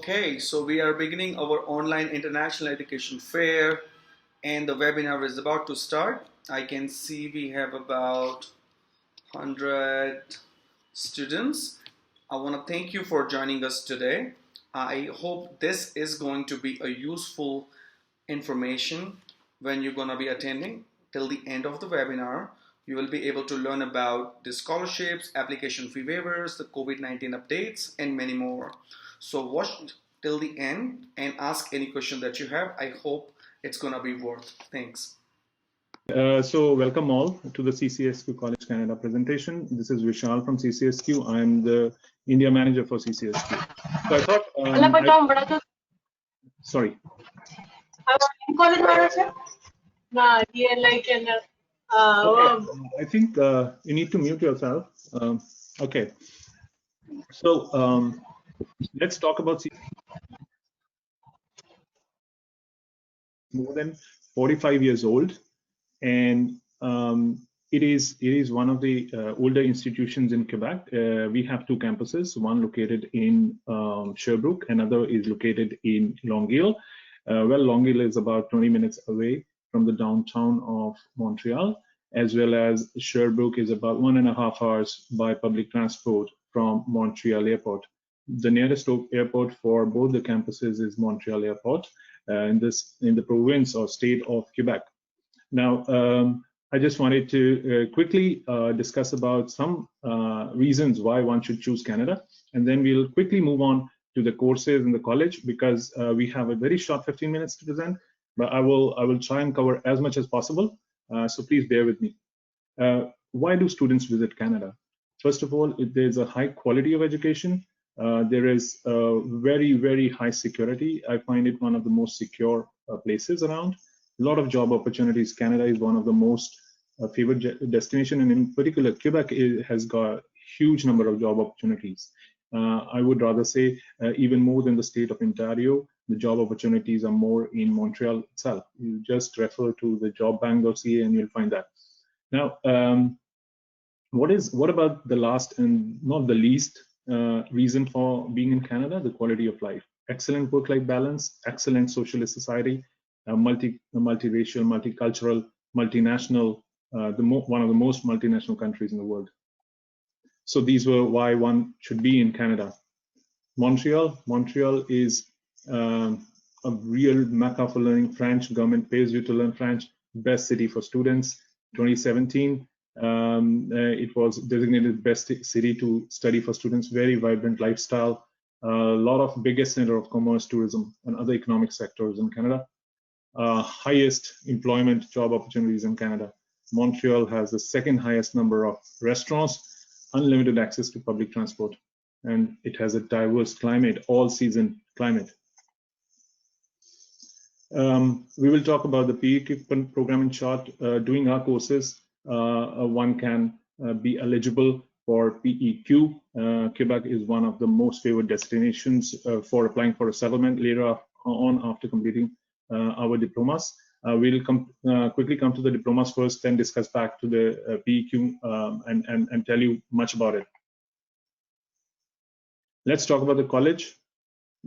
Okay, so we are beginning our online international education fair and the webinar is about to start. I can see we have about 100 students. I want to thank you for joining us today. I hope this is going to be a useful information when you're going to be attending. Till the end of the webinar, you will be able to learn about the scholarships, application fee waivers, the COVID-19 updates, and many more. So watch till the end and ask any question that you have. I hope it's going to be worth. Thanks. So welcome all to the CCSQ College Canada presentation. This is Vishal from CCSQ. I'm the India manager for CCSQ. So I thought, sorry. I think you need to mute yourself. Okay. So let's talk about more than 45 years old, and it is one of the older institutions in Quebec. We have two campuses, one located in Sherbrooke, another is located in Longueuil. Longueuil is about 20 minutes away from the downtown of Montreal, as well as Sherbrooke is about 1.5 hours by public transport from Montreal Airport. The nearest airport for both the campuses is Montreal Airport in the province or state of Quebec. Now, I just wanted to quickly discuss about some reasons why one should choose Canada, and then we'll quickly move on to the courses in the college because we have a very short 15 minutes to present, but I will try and cover as much as possible, so please bear with me. Why do students visit Canada? First of all, there's a high quality of education. There is very, very high security. I find it one of the most secure places around. A lot of job opportunities. Canada is one of the most favored destination, and in particular, Quebec has got a huge number of job opportunities. I would rather say even more than the state of Ontario, the job opportunities are more in Montreal itself. You just refer to the jobbank.ca and you'll find that. Now, what about the last and not the least reason for being in Canada? The quality of life. Excellent work-life balance, excellent socialist society, multiracial, multicultural, multinational, one of the most multinational countries in the world. So these were why one should be in Canada. Montreal is a real mecca for learning French. Government pays you to learn French. Best city for students. 2017, it was designated best city to study for students. Very vibrant lifestyle. A lot of biggest center of commerce, tourism, and other economic sectors in Canada. Highest employment job opportunities in Canada. Montreal has the second highest number of restaurants, unlimited access to public transport, and it has a diverse climate, all-season climate. We will talk about the PE program in short. Doing our courses, one can be eligible for PEQ. Quebec is one of the most favored destinations for applying for a settlement later on after completing our diplomas. We'll quickly come to the diplomas first, then discuss back to the PEQ and tell you much about it. Let's talk about the college.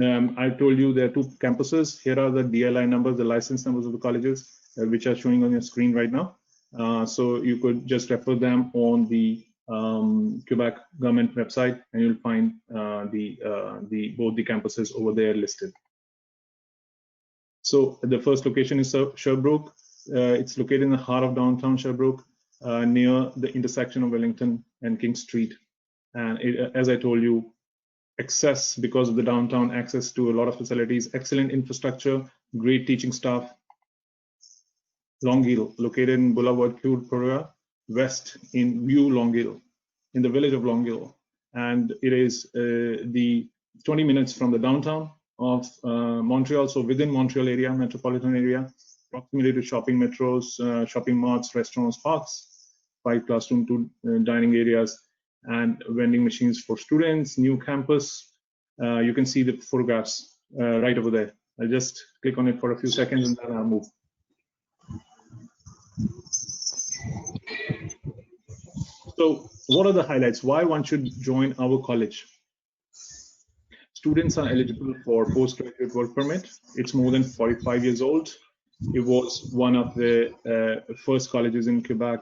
I told you there are two campuses. Here are the DLI numbers, the license numbers of the colleges, which are showing on your screen right now. So you could just refer them on the Quebec government website, and you'll find both the campuses over there listed. So the first location is Sherbrooke. It's located in the heart of downtown Sherbrooke, near the intersection of Wellington and King Street. And as I told you, access, because of the downtown, access to a lot of facilities, excellent infrastructure, great teaching staff. Longueuil, located in Boulevard Claude West in Vieux Longueuil, in the village of Longueuil. And it is the 20 minutes from the downtown of Montreal, so within Montreal area, metropolitan area, proximity to shopping metros, shopping malls, restaurants, parks, 5 classroom, 2 dining areas, and vending machines for students, new campus. You can see the photographs right over there. I'll just click on it for a few seconds and then I'll move. So what are the highlights? Why one should join our college? Students are eligible for postgraduate work permit. It's more than 45 years old. It was one of the first colleges in Quebec,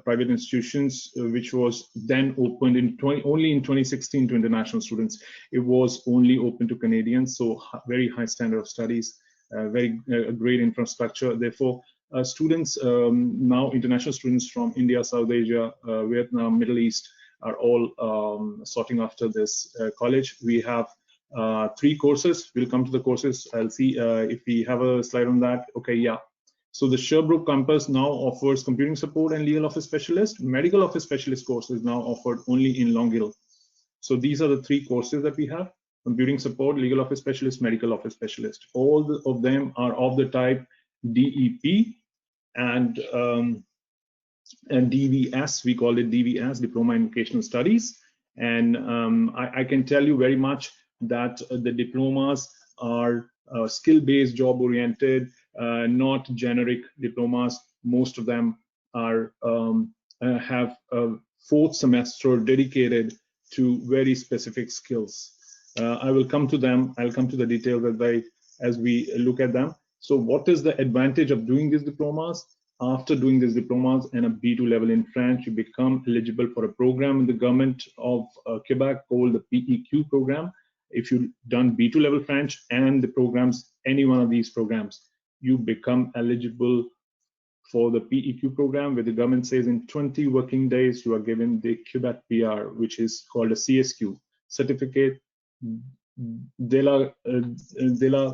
private institutions, which was then opened only in 2016 to international students. It was only open to Canadians, so very high standard of studies, very great infrastructure. Therefore, students now, international students from India, South Asia, Vietnam, Middle East, are all sorting after this college. We have 3 courses. We'll come to the courses. I'll see if we have a slide on that. Okay, yeah. So the Sherbrooke campus now offers computing support and legal office specialist. Medical office specialist course is now offered only in Longueuil. So these are the 3 courses that we have: computing support, legal office specialist, medical office specialist. All of them are of the type DEP and DVS. We call it DVS, Diploma in Vocational Studies. And I can tell you very much that the diplomas are skill-based, job-oriented, not generic diplomas. Most of them are have a 4th semester dedicated to very specific skills. I will come to them. I'll come to the details as we look at them. So what is the advantage of doing these diplomas? After doing these diplomas and a B2 level in French, you become eligible for a program in the government of Quebec called the PEQ program. If you've done B2 level French and the programs, any one of these programs, you become eligible for the PEQ program, where the government says in 20 working days, you are given the Quebec PR, which is called a CSQ, Certificate de la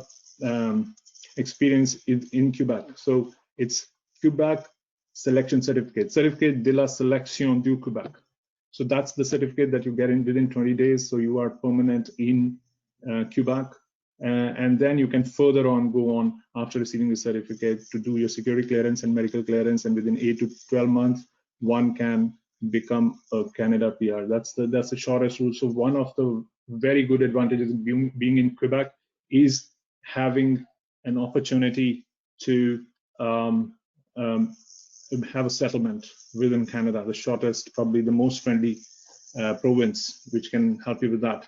Experience in Quebec. So it's Quebec Selection Certificate, Certificate de la Sélection du Québec. So that's the certificate that you get within 20 days. So you are permanent in Quebec. And then you can further on go on after receiving the certificate to do your security clearance and medical clearance. And within 8 to 12 months, one can become a Canada PR. That's the shortest route. So one of the very good advantages of being in Quebec is having an opportunity to have a settlement within Canada, the shortest, probably the most friendly province, which can help you with that.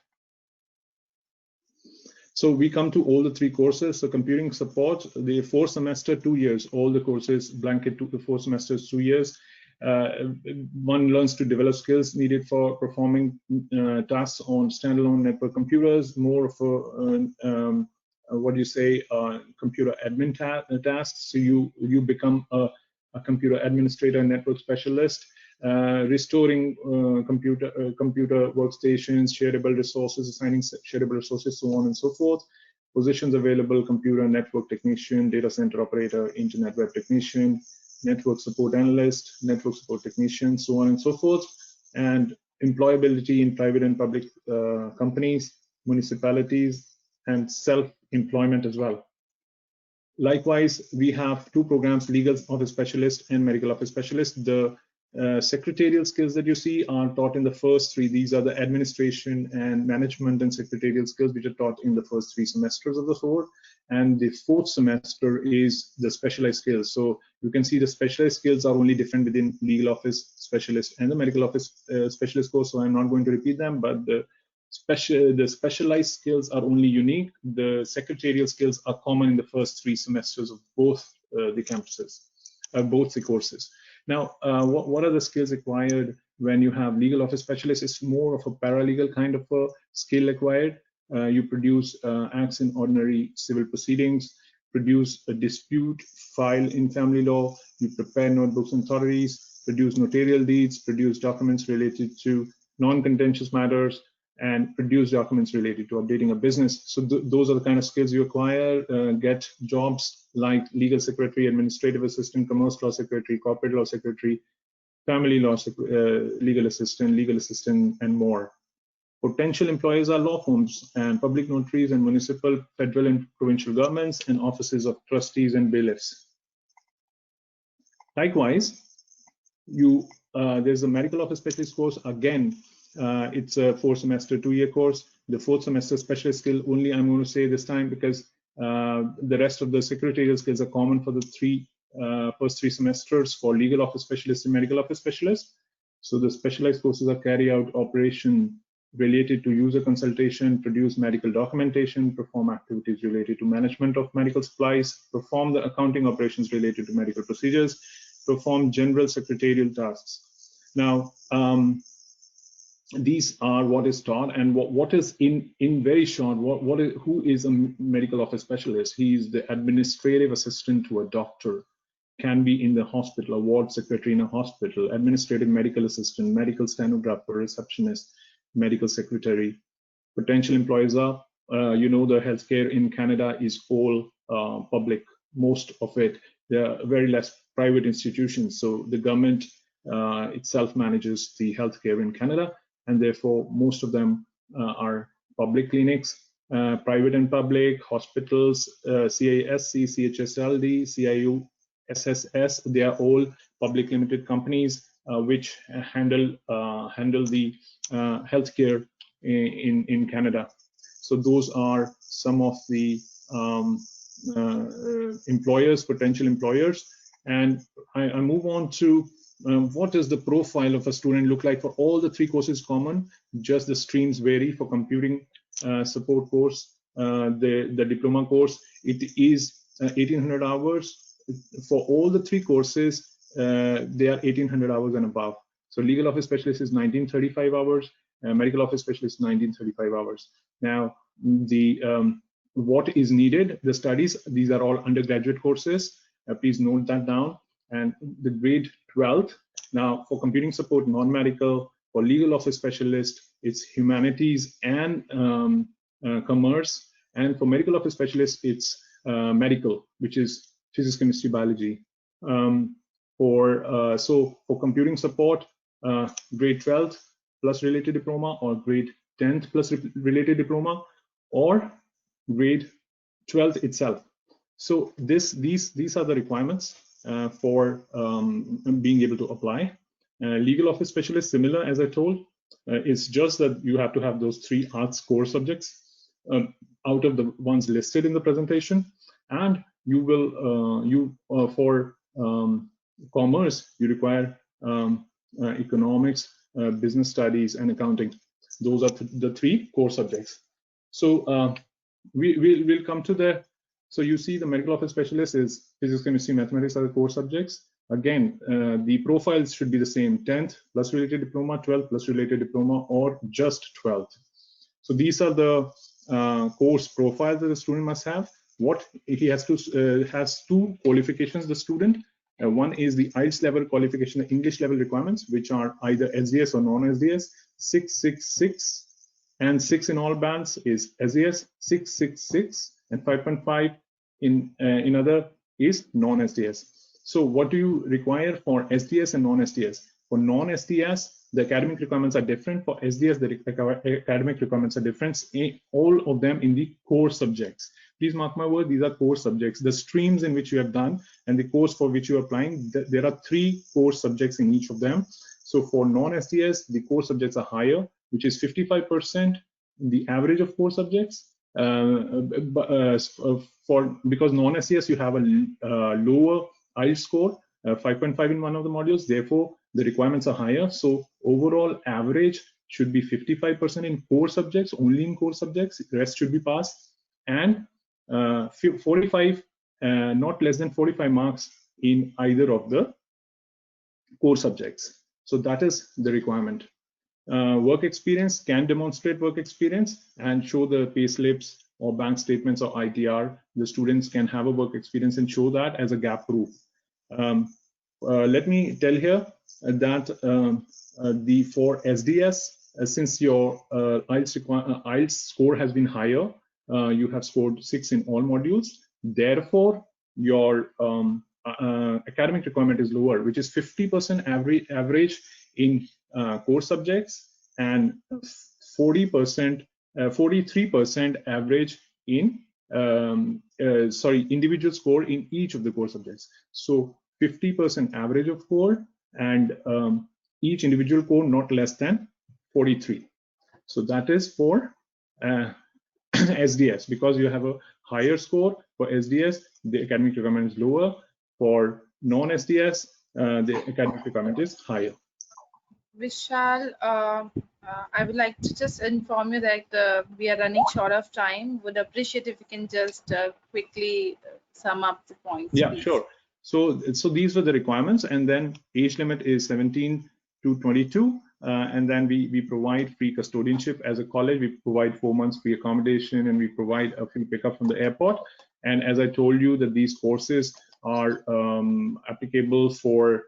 So we come to all the 3 courses. So computing support, the 4 semester, 2 years, all the courses blanket to the 4 semesters, 2 years. One learns to develop skills needed for performing tasks on standalone network computers, more of a computer admin tasks. So you become a computer administrator, network specialist, restoring computer workstations, shareable resources, assigning shareable resources, so on and so forth. Positions available: computer network technician, data center operator, internet web technician, network support analyst, network support technician, so on and so forth. And employability in private and public companies, municipalities, and self-employment as well. Likewise, we have 2 programs: legal office specialist and medical office specialist. The secretarial skills that you see are taught in the first 3. These are the administration and management and secretarial skills, which are taught in the first 3 semesters of the 4. And the 4th semester is the specialized skills. So you can see the specialized skills are only different within legal office specialist and the medical office specialist course. So I'm not going to repeat them, but the specialized skills are only unique. The secretarial skills are common in the first 3 semesters of both the campuses, both the courses. Now, what are the skills required when you have legal office specialist? It's more of a paralegal kind of a skill acquired. You produce acts in ordinary civil proceedings, produce a dispute file in family law, you prepare notebooks and authorities, produce notarial deeds, produce documents related to non-contentious matters, and produce documents related to updating a business. So those are the kind of skills you acquire. Get jobs like legal secretary, administrative assistant, commerce law secretary, corporate law secretary, family law legal assistant, and more. Potential employers are law firms and public notaries and municipal, federal, and provincial governments, and offices of trustees and bailiffs. Likewise, there's a medical office specialist course. Again, it's a 4-semester, 2-year course. The 4th semester specialist skill only I'm going to say this time, because the rest of the secretarial skills are common for the first 3 semesters for legal office specialist and medical office specialist. So the specialized courses are carry out operation related to user consultation, produce medical documentation, perform activities related to management of medical supplies, perform the accounting operations related to medical procedures, perform general secretarial tasks. Now, these are what is taught, and what is in very short, who is a medical office specialist? He is the administrative assistant to a doctor, can be in the hospital, a ward secretary in a hospital, administrative medical assistant, medical stenographer, receptionist, medical secretary. Potential employees are, the healthcare in Canada is all public, most of it. There are very less private institutions. So the government itself manages the healthcare in Canada, and therefore most of them are public clinics, private and public, hospitals, CISC, CHSLD, CIU, SSS. They are all public limited companies which handle the healthcare in Canada. So those are some of the employers, potential employers. And I move on to what does the profile of a student look like for all the three courses common? Just the streams vary. For computing support course, the diploma course, it is 1800 hours. For all the three courses, they are 1800 hours and above. So legal office specialist is 1935 hours, medical office specialist 1935 hours. Now, the what is needed, the studies, these are all undergraduate courses. Please note that down. And the grade 12th, now for computing support, non-medical, for legal office specialist, it's humanities and commerce. And for medical office specialist, it's medical, which is physics, chemistry, biology. So for computing support, grade 12th plus related diploma, or grade 10th plus related diploma, or grade 12th itself. So these are the requirements for being able to apply. Legal office specialist, similar as I told, it's just that you have to have those 3 arts core subjects out of the ones listed in the presentation, and you will for commerce you require economics, business studies, and accounting. Those are the 3 core subjects. So we'll come to the. So you see the medical office specialist is physics, chemistry, mathematics are the core subjects. Again, the profiles should be the same: 10th plus related diploma, 12th plus related diploma, or just 12th. So these are the course profiles that the student must have. What he has to has 2 qualifications. The student, one is the IELTS level qualification, the English level requirements, which are either SDS or non-SDS. 666 and 6 in all bands is SDS. 666 and 5.5 in other is non-SDS. So what do you require for SDS and non-SDS? For non-SDS, the academic requirements are different. For SDS, the academic requirements are different. All of them in the core subjects. Please mark my word, these are core subjects. The streams in which you have done and the course for which you are applying, there are 3 core subjects in each of them. So for non-SDS, the core subjects are higher, which is 55% the average of core subjects. Because non-SDS, you have a lower IELTS score, 5.5 in one of the modules. Therefore, the requirements are higher. So overall average should be 55% in core subjects, only in core subjects. The rest should be passed. And 45, not less than 45 marks in either of the core subjects. So that is the requirement. Work experience, can demonstrate work experience and show the pay slips or bank statements or ITR. The students can have a work experience and show that as a gap proof. Let me tell here that for SDS, since your IELTS score has been higher, you have scored 6 in all modules. Therefore, your academic requirement is lower, which is 50% average in core subjects and 40%, 43% average in individual score in each of the core subjects. So 50% average of core and each individual core not less than 43. So that is for SDS. Because you have a higher score for SDS, the academic requirement is lower. For non-SDS, the academic requirement is higher. Vishal, I would like to just inform you that we are running short of time. Would appreciate if you can just quickly sum up the points, Yeah, please. sure. So these were the requirements, and then age limit is 17 to 22, and then we provide free custodianship as a college. We provide 4 months free accommodation, and we provide a free pickup from the airport. And as I told you, that these courses are applicable for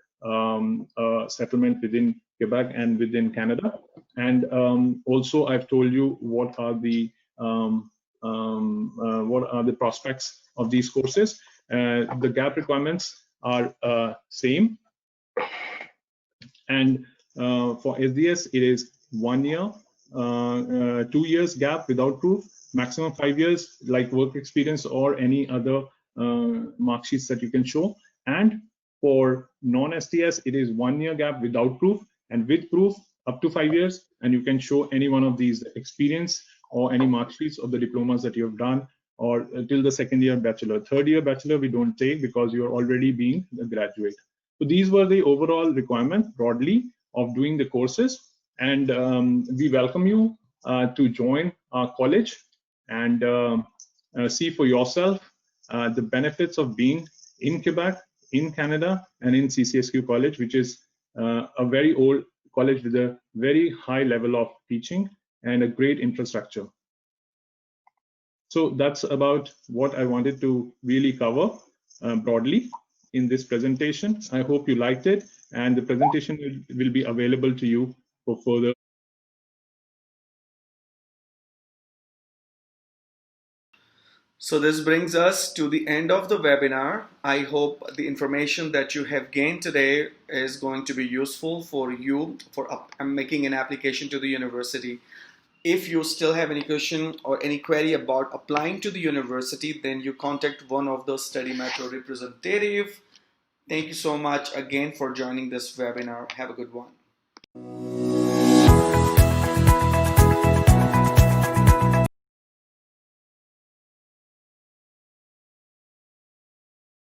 settlement within Quebec and within Canada. And also, I've told you what are the prospects of these courses. The gap requirements are same, and for SDS it is 1 year, 2 years gap without proof, maximum 5 years like work experience or any other mark sheets that you can show. And for non-SDS it is 1 year gap without proof, and with proof up to 5 years, and you can show any one of these experience or any mark sheets of the diplomas that you have done, or till the second year bachelor. Third year bachelor we don't take because you're already being a graduate. So these were the overall requirements broadly of doing the courses, and we welcome you to join our college and see for yourself the benefits of being in Quebec, in Canada, and in CCSQ College, which is a very old college with a very high level of teaching and a great infrastructure. So that's about what I wanted to really cover broadly in this presentation. I hope you liked it, and the presentation will be available to you for further. So this brings us to the end of the webinar. I hope the information that you have gained today is going to be useful for you for making an application to the university. If you still have any question or any query about applying to the university, then you contact one of the study metro representative. Thank you so much again for joining this webinar. Have a good one.